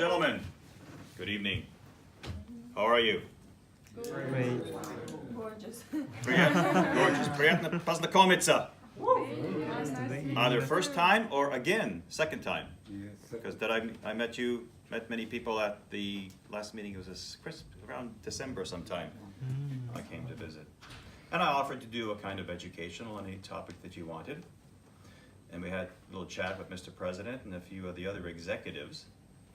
gentlemen, good evening. How are you? Great. Gorgeous. Gorgeous. Приятно познакомиться. Either first time or again, second time. Because I met many people at the last meeting. It was around December sometime. I came to visit. And I offered to do a kind of educational on any topic that you wanted. And we had a little chat with Mr. President and a few of the other executives.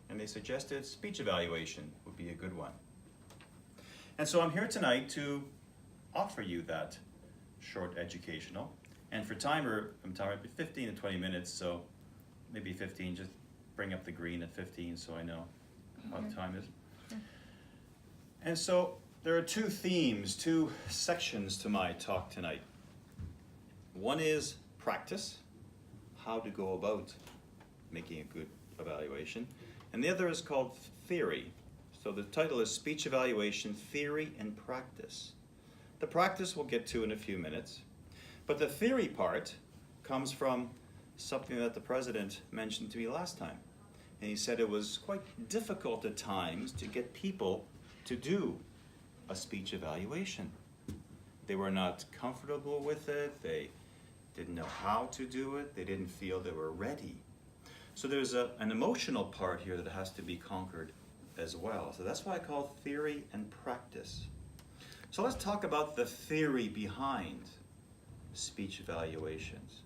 And they suggested speech evaluation would be a good one. And so I'm here tonight to offer you that short educational. And for timer, I'm talking 15 to 20 minutes, so maybe 15, just bring up the green at 15 so I know how the time is. And so there are two themes, two sections to my talk tonight. One is practice, how to go about making a good evaluation. And the other is called theory. So the title is Speech Evaluation, Theory and Practice. The practice we'll get to in a few minutes. But the theory part comes from something that the president mentioned to me last time. And he said it was quite difficult at times to get people to do a speech evaluation. They were not comfortable with it. They didn't know how to do it. They didn't feel they were ready. So there's an emotional part here that has to be conquered as well. So that's why I call theory and practice. So let's talk about the theory behind speech evaluations.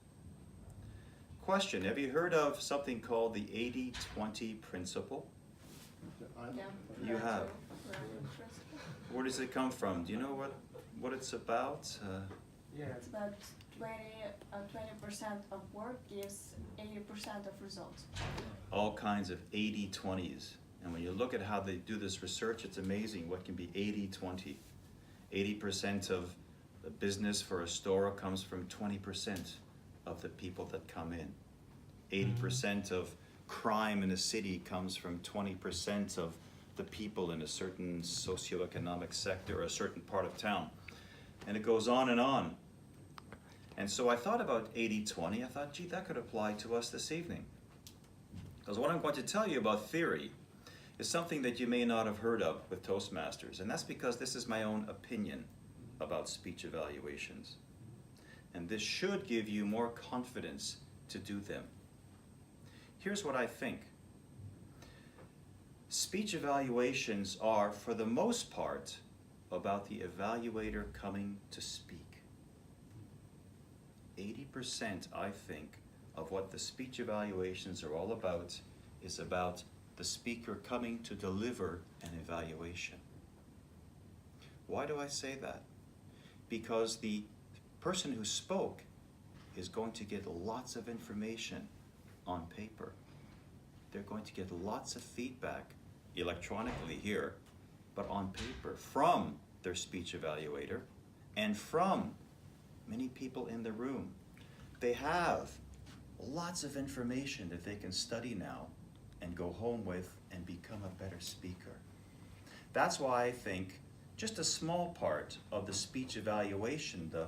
Question, have you heard of something called the 80-20 principle? Yeah. You have. Where does it come from? Do you know what it's about? It's about 20% of work gives 80% of results. All kinds of 80-20s. And when you look at how they do this research, it's amazing what can be 80-20. 80% of the business for a store comes from 20% of the people that come in. 80% of crime in a city comes from 20% of the people in a certain socioeconomic sector or a certain part of town. And it goes on and on. And so I thought about 80-20. I thought, gee, that could apply to us this evening. Because what I'm going to tell you about theory is something that you may not have heard of with Toastmasters. And that's because this is my own opinion about speech evaluations. And this should give you more confidence to do them. Here's what I think. Speech evaluations are, for the most part, about the evaluator coming to speak. 80%, I think, of what the speech evaluations are all about is about the speaker coming to deliver an evaluation. Why do I say that? Because the person who spoke is going to get lots of information on paper. They're going to get lots of feedback electronically here, but on paper from their speech evaluator and from many people in the room. They have lots of information that they can study now and go home with and become a better speaker. That's why I think just a small part of the speech evaluation, the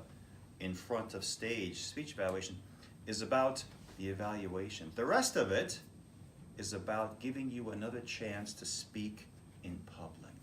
in front of stage speech evaluation, is about the evaluation. The rest of it is about giving you another chance to speak in public.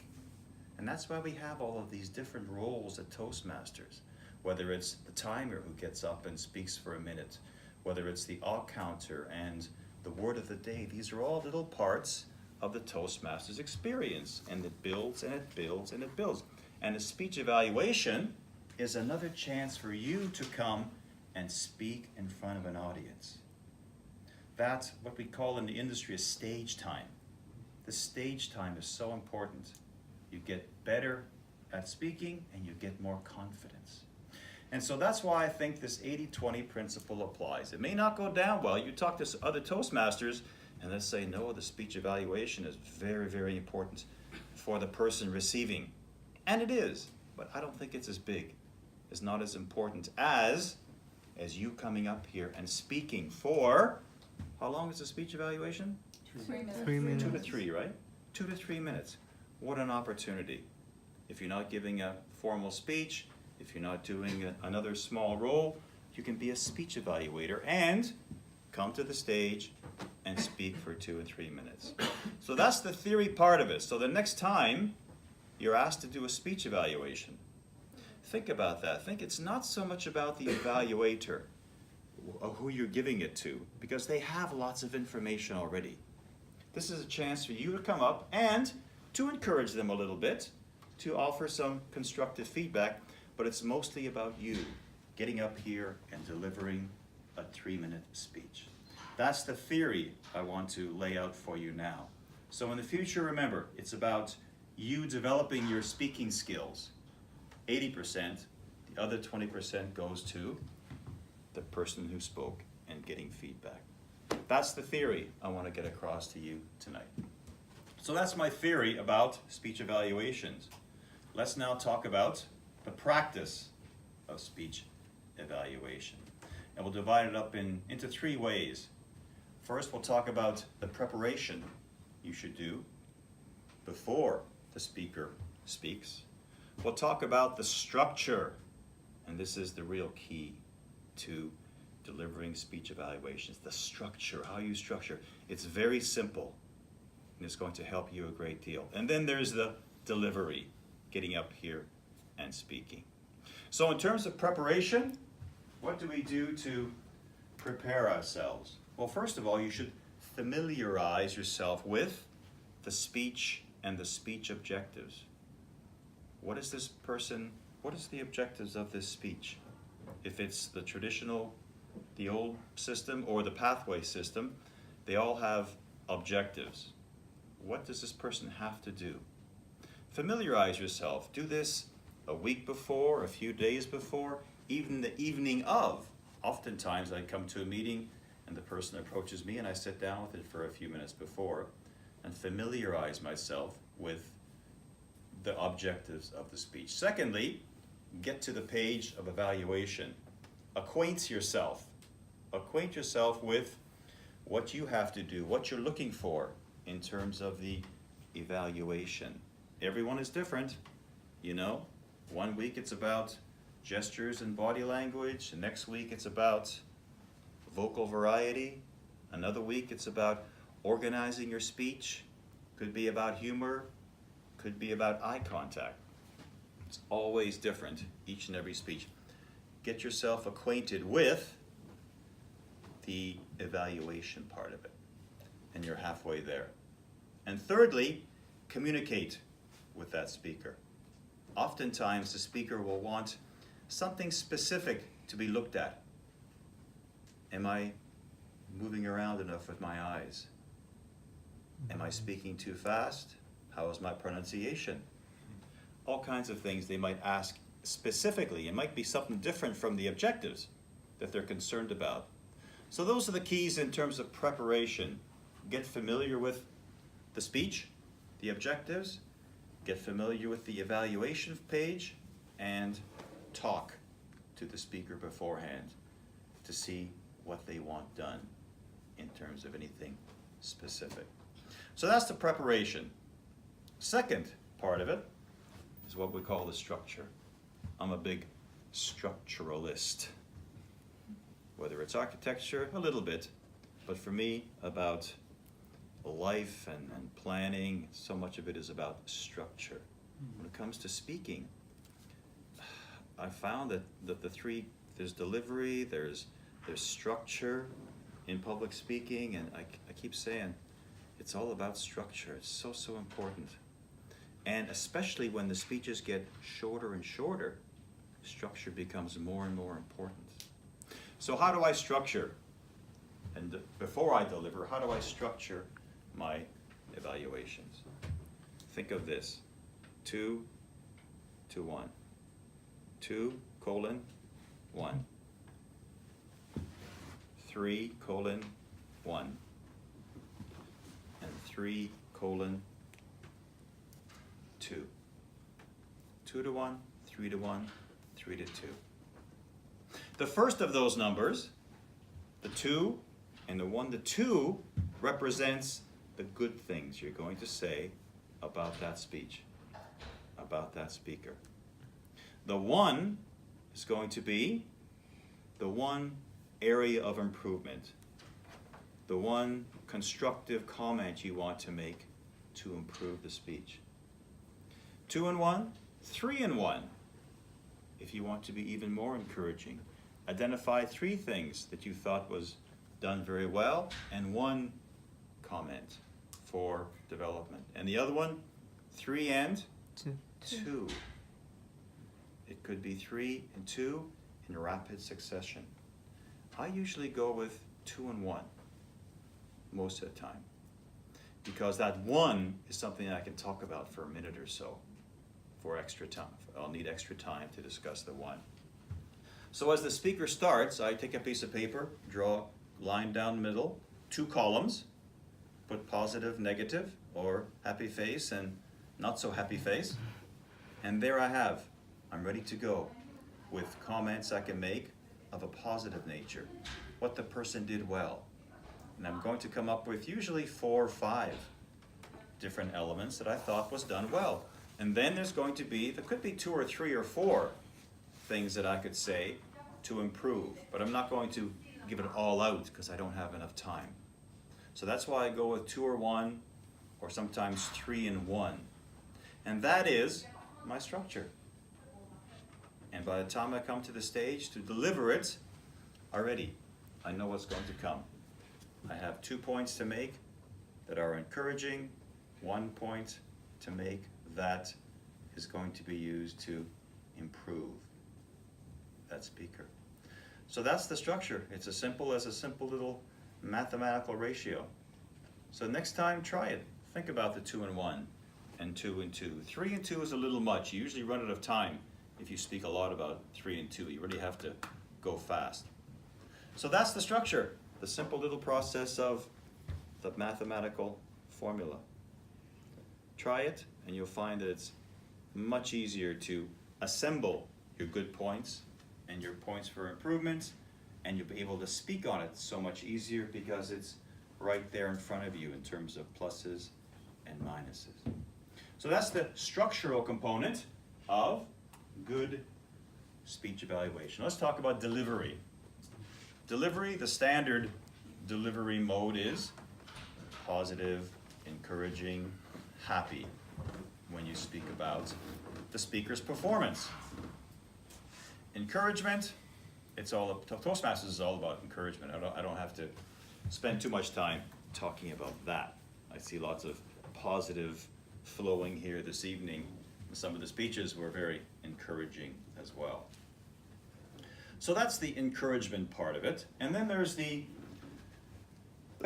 And that's why we have all of these different roles at Toastmasters, whether it's the timer who gets up and speaks for a minute, whether it's the all counter and the word of the day. These are all little parts of the Toastmasters experience, and it builds and it builds and it builds. And a speech evaluation is another chance for you to come and speak in front of an audience. That's what we call in the industry a stage time. The stage time is so important. You get better at speaking and you get more confidence. And so that's why I think this 80-20 principle applies. It may not go down well. You talk to other Toastmasters and they'll say, no, the speech evaluation is very, very important for the person receiving. And it is, but I don't think it's as big. It's not as important as you coming up here and speaking for, how long is the speech evaluation? 3 minutes. 3 minutes. 2 to 3, right? 2 to 3 minutes. What an opportunity. If you're not giving a formal speech, if you're not doing another small role, you can be a speech evaluator and come to the stage and speak for 2 or 3 minutes. So that's the theory part of it. So the next time you're asked to do a speech evaluation, think about that. Think it's not so much about the evaluator, who you're giving it to, because they have lots of information already. This is a chance for you to come up and to encourage them a little bit, to offer some constructive feedback, but it's mostly about you getting up here and delivering a 3-minute speech. That's the theory I want to lay out for you now. So in the future, remember, it's about you developing your speaking skills. 80%, the other 20% goes to the person who spoke and getting feedback. That's the theory I want to get across to you tonight. So that's my theory about speech evaluations. Let's now talk about the practice of speech evaluation. And we'll divide it up into 3 ways. First, we'll talk about the preparation you should do before the speaker speaks. We'll talk about the structure, and this is the real key to delivering speech evaluations. The structure, how you structure. It's very simple, and it's going to help you a great deal. And then there's the delivery, getting up here and speaking. So in terms of preparation, what do we do to prepare ourselves? Well, first of all, you should familiarize yourself with the speech and the speech objectives. What is the objectives of this speech? If it's the traditional, the old system, or the pathway system, they all have objectives. What does this person have to do? Familiarize yourself. Do this a week before, a few days before, even the evening of. Oftentimes I come to a meeting and the person approaches me and I sit down with it for a few minutes before and familiarize myself with the objectives of the speech. Secondly, get to the page of evaluation. Acquaint yourself. Acquaint yourself with what you have to do, what you're looking for in terms of the evaluation. Everyone is different, you know. One week it's about gestures and body language. The next week it's about vocal variety. Another week it's about organizing your speech. Could be about humor. Could be about eye contact. It's always different, each and every speech. Get yourself acquainted with the evaluation part of it, and you're halfway there. And thirdly, communicate with that speaker. Oftentimes the speaker will want something specific to be looked at. Am I moving around enough with my eyes? Am I speaking too fast? How is my pronunciation? All kinds of things they might ask specifically. It might be something different from the objectives that they're concerned about. So those are the keys in terms of preparation. Get familiar with the speech, the objectives, get familiar with the evaluation page, and talk to the speaker beforehand to see what they want done in terms of anything specific. So that's the preparation. Second part of it is what we call the structure. I'm a big structuralist. Whether it's architecture, a little bit, but for me, about life and planning, so much of it is about structure. When it comes to speaking, I found that the three, there's delivery, there's structure in public speaking, and I keep saying, it's all about structure. It's so important. And especially when the speeches get shorter and shorter, structure becomes more and more important. So how do I structure? And before I deliver, how do I structure my evaluations? Think of this. 2 to 1. 2, 1. 3, 1. And 3, 2. 2 to 1, 3 to 1, 3 to 2. The first of those numbers, the 2 and the 1 to 2, represents the good things you're going to say about that speech, about that speaker. The 1 is going to be the one area of improvement, the one constructive comment you want to make to improve the speech. 2 and 1, 3 and 1. If you want to be even more encouraging, identify 3 things that you thought was done very well and 1 comment for development. And the other one, 3 and 2. It could be 3 and 2 in rapid succession. I usually go with 2 and 1 most of the time, because that 1 is something I can talk about for a minute or so for extra time. I'll need extra time to discuss the 1. So as the speaker starts, I take a piece of paper, draw a line down the middle, 2 columns, put positive, negative, or happy face and not so happy face. And there I have. I'm ready to go with comments I can make of a positive nature, what the person did well. And I'm going to come up with usually 4 or 5 different elements that I thought was done well. And then there could be 2 or 3 or 4 things that I could say to improve, but I'm not going to give it all out because I don't have enough time. So that's why I go with 2 or 1, or sometimes 3 and 1. And that is my structure. And by the time I come to the stage to deliver it, already I know what's going to come. I have 2 points to make that are encouraging, 1 point to make that is going to be used to improve that speaker. So that's the structure. It's as simple as a simple little mathematical ratio. So next time, try it. Think about the 2 and 1 and 2 and 2. 3 and 2 is a little much. You usually run out of time if you speak a lot about 3 and 2. You really have to go fast. So that's the structure, the simple little process of the mathematical formula. Try it and you'll find that it's much easier to assemble your good points and your points for improvement, and you'll be able to speak on it so much easier because it's right there in front of you in terms of pluses and minuses. So that's the structural component of good speech evaluation. Let's talk about delivery. Delivery, the standard delivery mode is positive, encouraging, happy when you speak about the speaker's performance. Encouragement, Toastmasters is all about encouragement. I don't have to spend too much time talking about that. I see lots of positive flowing here this evening. Some of the speeches were very encouraging as well. So that's the encouragement part of it. And then there's the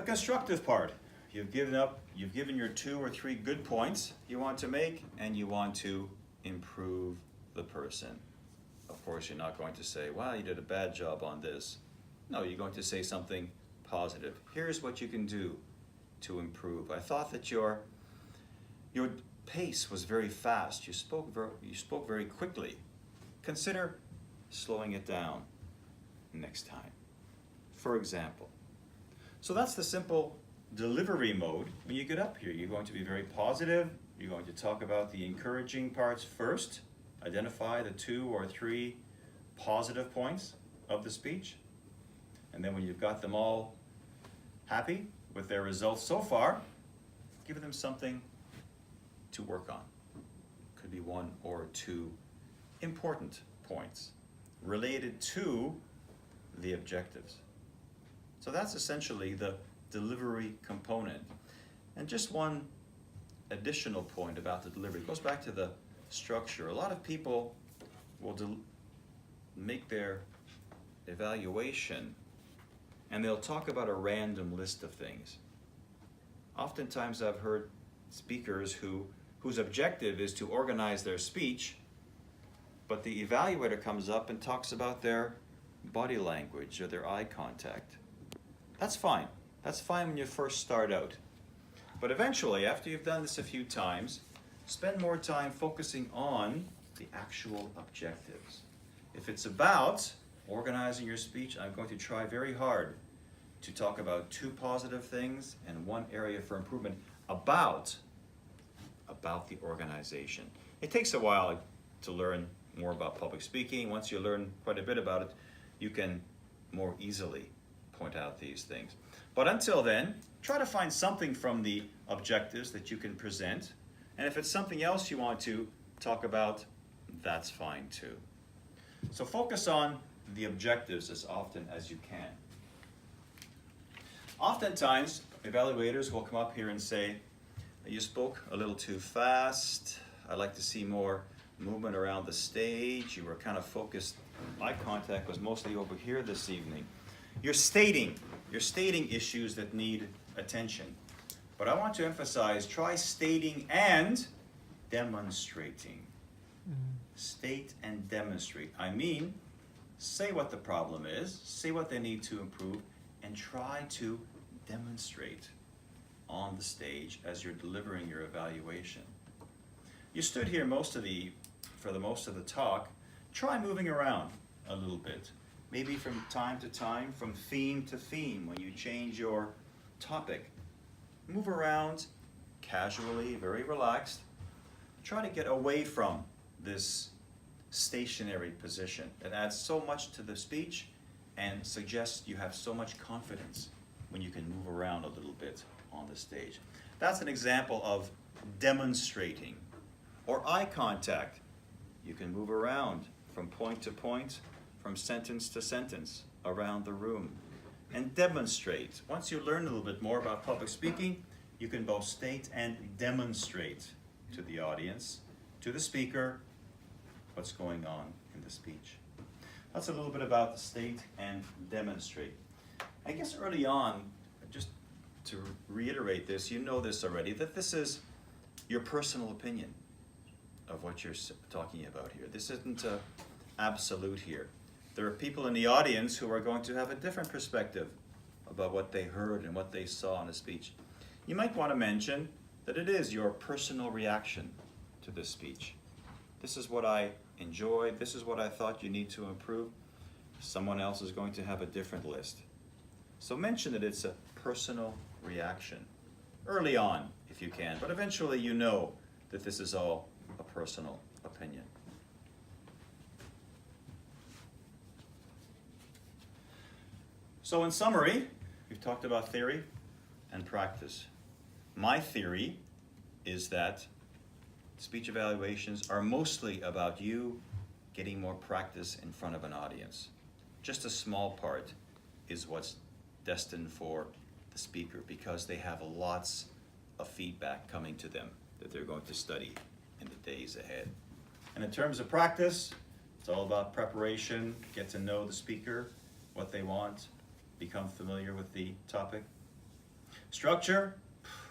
constructive part. You've given your 2 or 3 good points you want to make, and you want to improve the person. Of course, you're not going to say, wow, you did a bad job on this. No, you're going to say something positive. Here's what you can do to improve. I thought that your pace was very fast. You spoke very quickly. Consider slowing it down next time, for example. So that's the simple delivery mode. When you get up here, you're going to be very positive. You're going to talk about the encouraging parts first. Identify the 2 or 3 positive points of the speech. And then when you've got them all happy with their results so far, give them something to work on. Could be 1 or 2 important points related to the objectives. So that's essentially the delivery component. And just one additional point about the delivery. It goes back to the structure. A lot of people will make their evaluation and they'll talk about a random list of things. Oftentimes I've heard speakers whose objective is to organize their speech, but the evaluator comes up and talks about their body language or their eye contact. That's fine. That's fine when you first start out. But eventually, after you've done this a few times, spend more time focusing on the actual objectives. If it's about organizing your speech, I'm going to try very hard to talk about 2 positive things and 1 area for improvement about the organization. It takes a while to learn more about public speaking. Once you learn quite a bit about it, you can more easily point out these things. But until then, try to find something from the objectives that you can present. And if it's something else you want to talk about, that's fine too. So focus on the objectives as often as you can. Oftentimes, evaluators will come up here and say, you spoke a little too fast. I'd like to see more movement around the stage. You were kind of focused. Eye contact was mostly over here this evening. You're stating issues that need attention. But I want to emphasize, try stating and demonstrating. State and demonstrate. I mean, say what the problem is, say what they need to improve, and try to demonstrate on the stage as you're delivering your evaluation. You stood here for the most of the talk. Try moving around a little bit. Maybe from time to time, from theme to theme, when you change your topic. Move around casually, very relaxed. Try to get away from this stationary position. It adds so much to the speech and suggests you have so much confidence when you can move around a little bit on the stage. That's an example of demonstrating. Or eye contact. You can move around from point to point, from sentence to sentence around the room and demonstrate. Once you learn a little bit more about public speaking, you can both state and demonstrate to the audience, to the speaker, what's going on in the speech. That's a little bit about the state and demonstrate. I guess early on, just to reiterate this, you know this already, that this is your personal opinion of what you're talking about here. This isn't absolute here. There are people in the audience who are going to have a different perspective about what they heard and what they saw in a speech. You might want to mention that it is your personal reaction to this speech. This is what I enjoyed. This is what I thought you need to improve. Someone else is going to have a different list. So mention that it's a personal reaction early on, if you can, but eventually you know that this is all a personal opinion. So in summary, we've talked about theory and practice. My theory is that speech evaluations are mostly about you getting more practice in front of an audience. Just a small part is what's destined for the speaker because they have lots of feedback coming to them that they're going to study in the days ahead. And in terms of practice, it's all about preparation, get to know the speaker, what they want, become familiar with the topic. Structure,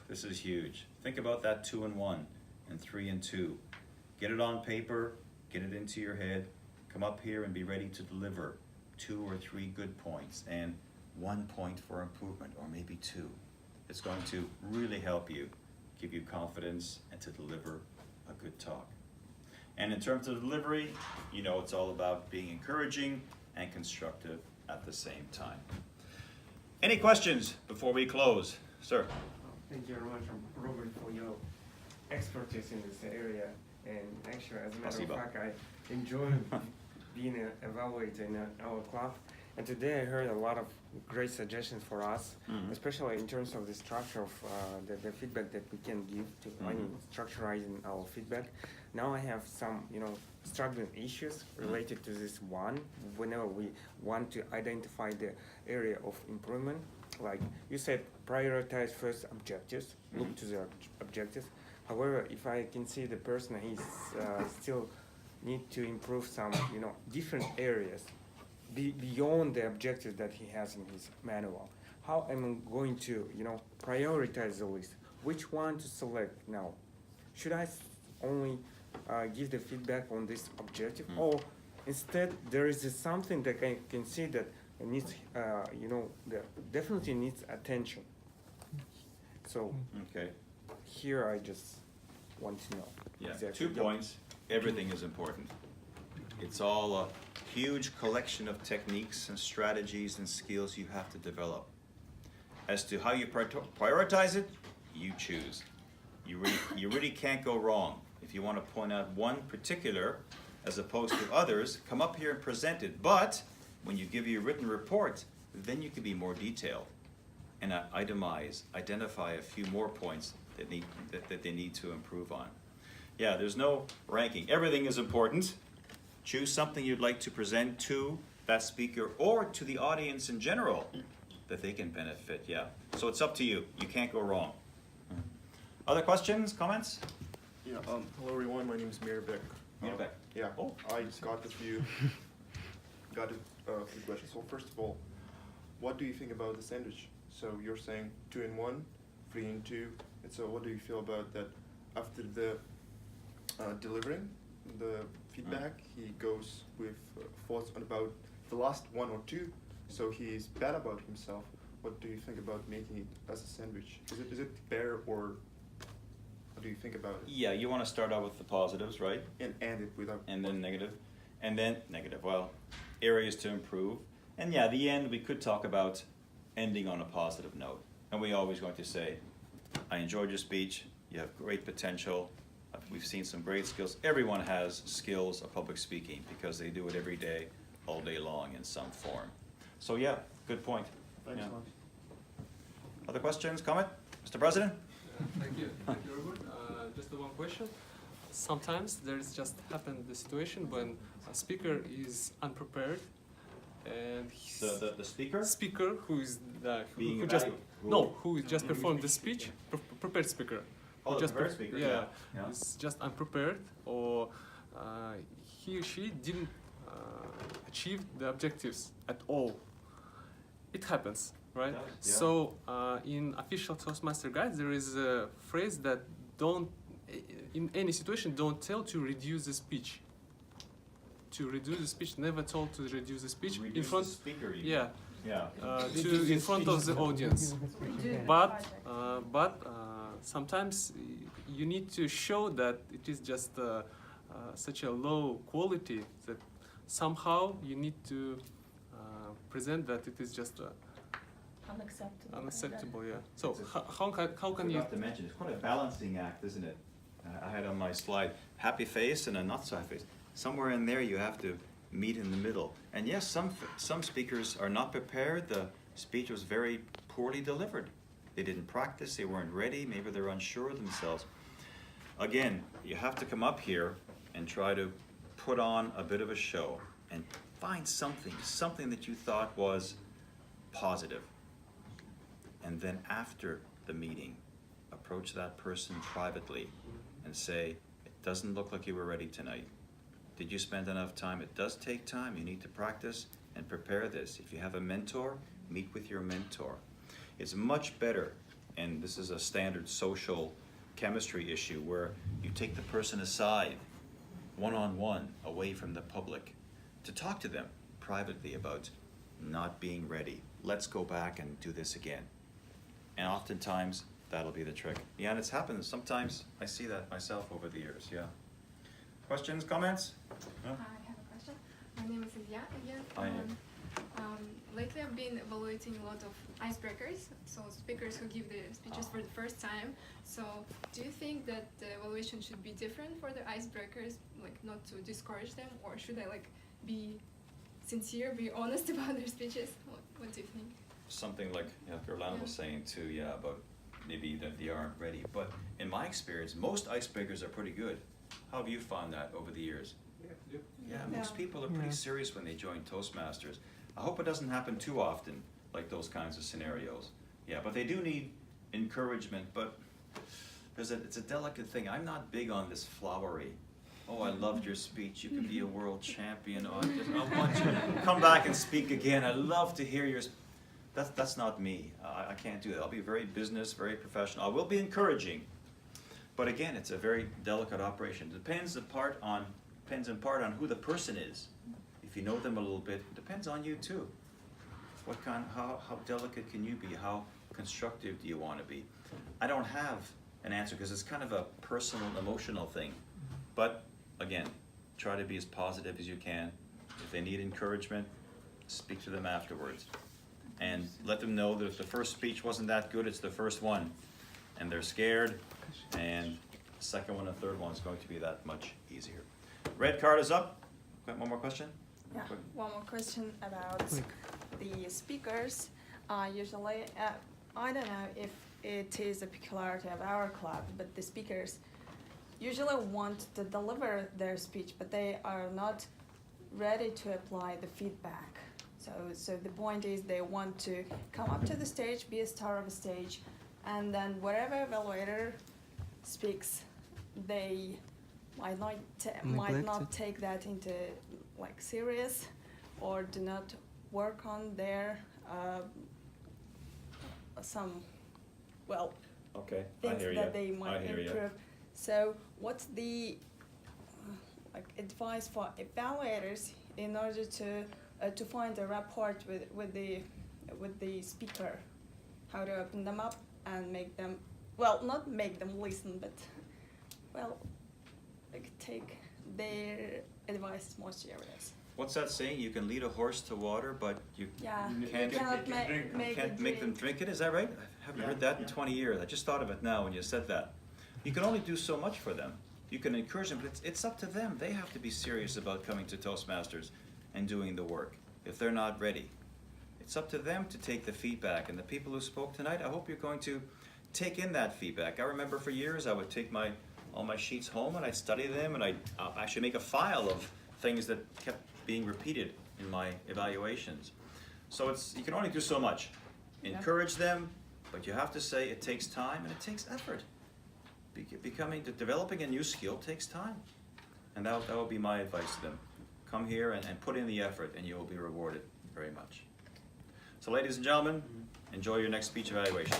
this is huge. Think about that 2 and 1 and 3 and 2. Get it on paper, get it into your head, come up here and be ready to deliver 2 or 3 good points and 1 point for improvement, or maybe 2. It's going to really help you, give you confidence, and to deliver a good talk. And in terms of delivery, you know it's all about being encouraging and constructive at the same time. Any questions before we close? Sir? Thank you very much, Robert, for your expertise in this area. And actually, as a matter of fact, I enjoy being an evaluator in our club. And today I heard a lot of great suggestions for us, especially in terms of the structure of the feedback that we can give to structurizing our feedback. Now I have some, struggling issues related to this one. Whenever we want to identify the area of improvement, like you said, prioritize first objectives, look to the objectives. However, if I can see the person, he's still need to improve some, different areas beyond the objectives that he has in his manual. How am I going to, prioritize the list? Which one to select now? Should I only give the feedback on this objective, or instead there is something that I can see that needs, that definitely needs attention? So Okay. here I just want to know. Yeah, exactly. 2 points. Everything is important. It's all a huge collection of techniques and strategies and skills you have to develop. As to how you prioritize it, you choose. You really can't go wrong. If you want to point out one particular as opposed to others, come up here and present it. But when you give your written report, then you can be more detailed and itemize, identify a few more points that they need to improve on. Yeah, there's no ranking. Everything is important. Choose something you'd like to present to that speaker or to the audience in general that they can benefit, yeah. So it's up to you. You can't go wrong. Other questions, comments? Yeah, hello everyone, my name is Mirabek. Mirabek. Yeah, Oh. I got a few questions. So first of all, what do you think about the sandwich? So you're saying 2 in 1, 3 in 2, and so what do you feel about that? After the delivering the feedback, he goes with thoughts on about the last 1 or 2, so he's bad about himself. What do you think about making it as a sandwich? Is it fair, or what do you think about it? Yeah, you want to start out with the positives, right? And end it without. And then negative. And then negative, well, areas to improve. And yeah, the end, we could talk about ending on a positive note. And we always going to say, I enjoyed your speech, you have great potential, we've seen some great skills. Everyone has skills of public speaking because they do it every day, all day long in some form. So yeah, good point. Thanks, Yeah. Mark. Other questions, comment? Mr. President? Thank you very much. Just one question. Sometimes there's just happened the situation when a speaker is unprepared and The speaker? speaker who is Being who just evaluated. who just performed the speech, prepared speaker. Oh, who the just prepared speaker, yeah, yeah. is just unprepared, or he or she didn't achieve the objectives at all. It happens, right? It does, yeah. So in official Toastmaster guides, there is a phrase that don't, in any situation, don't tell to reduce the speech. To reduce the speech, never told to reduce the speech in Reduce front. the speaker, you mean. Yeah, Yeah. to in front of the audience. But sometimes you need to show that it is just such a low quality that somehow you need to present that it is just Unacceptable. unacceptable. Yeah. So It's a- how can you? Forgot to mention, it's quite a balancing act, isn't it? I had on my slide, happy face and a not so happy face. Somewhere in there you have to meet in the middle. And yes, some speakers are not prepared. The speech was very poorly delivered. They didn't practice, they weren't ready, maybe they're unsure of themselves. Again, you have to come up here and try to put on a bit of a show and find something that you thought was positive. And then after the meeting, approach that person privately and say, it doesn't look like you were ready tonight. Did you spend enough time? It does take time. You need to practice and prepare this. If you have a mentor, meet with your mentor. It's much better, and this is a standard social chemistry issue, where you take the person aside, one-on-one, away from the public, to talk to them privately about not being ready. Let's go back and do this again. And oftentimes, that'll be the trick. Yeah, and it's happened. Sometimes I see that myself over the years, yeah. Questions, comments? I have a question. My name is Ilya again. Hi. Lately I've been evaluating a lot of icebreakers, so speakers who give the speeches for the first time. So do you think that the evaluation should be different for the icebreakers, like not to discourage them, or should I like be sincere, be honest about their speeches? What do you think? Something like Gordyn was saying too, yeah, about maybe that they aren't ready. But in my experience, most icebreakers are pretty good. How have you found that over the years? Yeah, most people are pretty serious when they join Toastmasters. I hope it doesn't happen too often, like those kinds of scenarios. Yeah, but they do need encouragement, but it's a delicate thing. I'm not big on this flowery, oh, I loved your speech, you could be a world champion, oh, I want you to come back and speak again, I love to hear your that's not me. I can't do that. I'll be very business, very professional. I will be encouraging, but again, it's a very delicate operation. It depends in part on who the person is. If you know them a little bit, it depends on you too. How delicate can you be? How constructive do you want to be? I don't have an answer because it's kind of a personal, emotional thing. But again, try to be as positive as you can. If they need encouragement, speak to them afterwards. And let them know that if the first speech wasn't that good, it's the first one. And they're scared, and the second one and third one is going to be that much easier. Red card is up. Got one more question? Yeah, one more question about the speakers usually, I don't know if it is a peculiarity of our club, but the speakers usually want to deliver their speech, but they are not ready to apply the feedback. So the point is they want to come up to the stage, be a star of a stage, and then whatever evaluator speaks, they might not take that into like serious, or do not work on their some Okay, things that they might improve. So what's the like advice for evaluators in order to find a rapport with the speaker? How to open them up and make them, well, not make them listen, but well, like take their advice more serious. What's that saying? You can lead a horse to water, but you Yeah, can't you cannot make them drink it. Is that right? I haven't heard that in 20 years. I just thought of it now when you said that. You can only do so much for them. You can encourage them, but it's up to them. They have to be serious about coming to Toastmasters and doing the work if they're not ready. It's up to them to take the feedback. And the people who spoke tonight, I hope you're going to take in that feedback. I remember for years I would take all my sheets home and I'd study them, and I'd actually make a file of things that kept being repeated in my evaluations. So you can only do so much. Encourage them, but you have to say it takes time and it takes effort. Developing a new skill takes time. And that would be my advice to them. Come here and put in the effort, and you will be rewarded very much. So ladies and gentlemen, enjoy your next speech evaluation.